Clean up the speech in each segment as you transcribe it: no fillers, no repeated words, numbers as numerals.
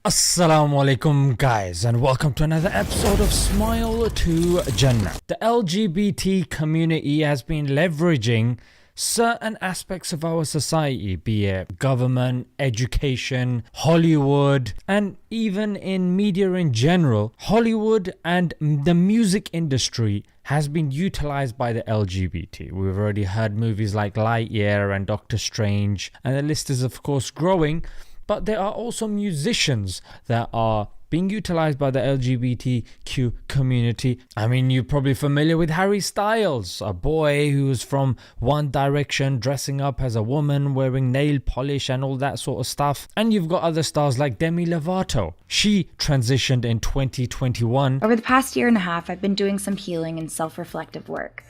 Assalamu alaikum guys, and welcome to another episode of Smile to Jannah. The LGBT community has been leveraging certain aspects of our society, be it government, education, Hollywood, and even in media in general. Hollywood and the music industry has been utilized by the LGBT. We've already heard movies like Lightyear and Doctor Strange, and the list is of course growing. But there are also musicians that are being utilized by the LGBTQ community. I mean, you're probably familiar with Harry Styles, a boy who's from One Direction, dressing up as a woman, wearing nail polish and all that sort of stuff. And you've got other stars like Demi Lovato. She transitioned in 2021. Over the past year and a half, I've been doing some healing and self-reflective work.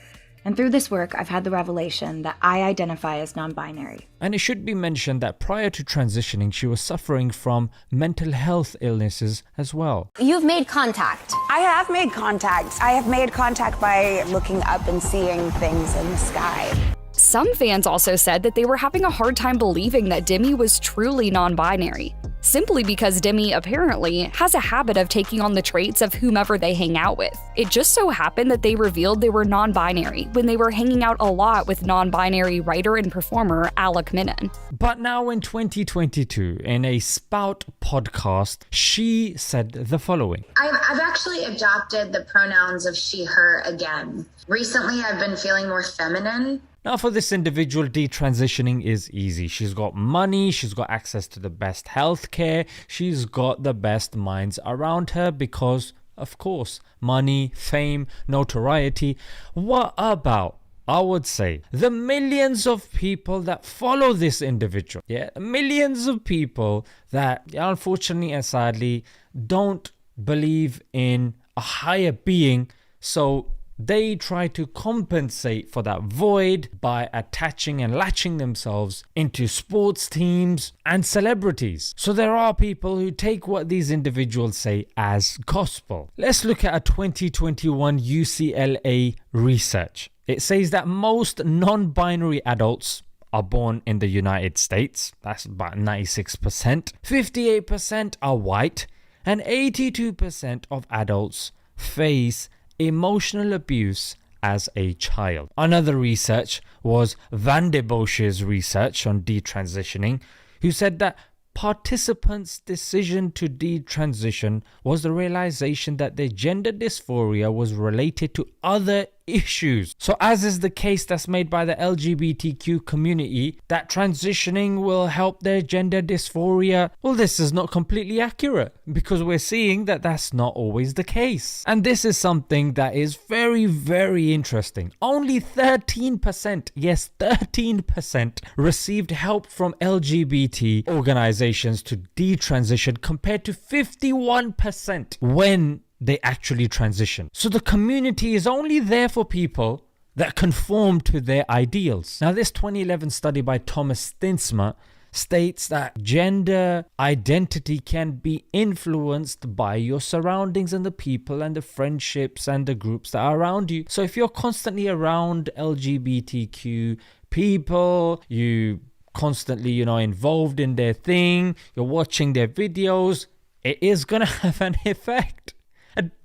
And through this work, I've had the revelation that I identify as non-binary. And it should be mentioned that prior to transitioning, she was suffering from mental health illnesses as well. You've made contact. I have made contact. I have made contact by looking up and seeing things in the sky. Some fans also said that they were having a hard time believing that Demi was truly non-binary, simply because Demi apparently has a habit of taking on the traits of whomever they hang out with. It just so happened that they revealed they were non-binary when they were hanging out a lot with non-binary writer and performer Alec Minnen. But now in 2022, in a Spout podcast, she said the following. I've actually adopted the pronouns of she, her again. Recently, I've been feeling more feminine. Now for this individual, detransitioning is easy. She's got money, she's got access to the best healthcare, she's got the best minds around her because, of course, money, fame, notoriety. What about, I would say, the millions of people that follow this individual? Yeah, millions of people that unfortunately and sadly don't believe in a higher being, so they try to compensate for that void by attaching and latching themselves into sports teams and celebrities. So there are people who take what these individuals say as gospel. Let's look at a 2021 UCLA research. It says that most non-binary adults are born in the United States. That's about 96%. 58% are white, and 82% of adults face emotional abuse as a child. Another research was Van de Bosch's research on detransitioning, who said that participants' decision to detransition was the realization that their gender dysphoria was related to other issues. So as is the case that's made by the LGBTQ community, that transitioning will help their gender dysphoria. Well, this is not completely accurate because we're seeing that that's not always the case. And this is something that is very, very interesting. Only 13%, yes, 13% received help from LGBT organizations to detransition compared to 51% when they actually transition. So the community is only there for people that conform to their ideals. Now, this 2011 study by Thomas Stinsma states that gender identity can be influenced by your surroundings and the people and the friendships and the groups that are around you. So if you're constantly around LGBTQ people, you constantly, involved in their thing, you're watching their videos, it is gonna have an effect.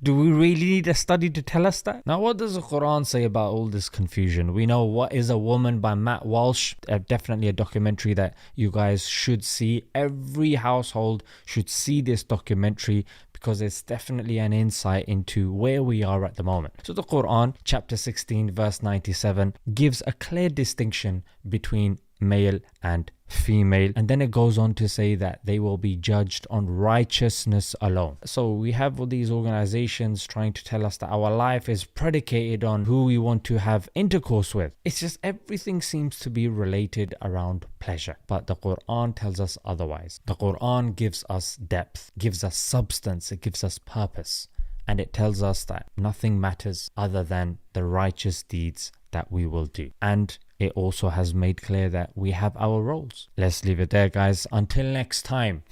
Do we really need a study to tell us that? Now, what does the Quran say about all this confusion? We know What is a Woman by Matt Walsh, definitely a documentary that you guys should see. Every household should see this documentary because it's definitely an insight into where we are at the moment. So the Quran, chapter 16, verse 97, gives a clear distinction between male and female, and then it goes on to say that they will be judged on righteousness alone. So we have all these organizations trying to tell us that our life is predicated on who we want to have intercourse with. It's just everything seems to be related around pleasure, but the Quran tells us otherwise. The Quran gives us depth, gives us substance, it gives us purpose, and it tells us that nothing matters other than the righteous deeds that we will do. And it also has made clear that we have our roles. Let's leave it there, guys. Until next time.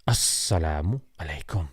Assalamu alaikum.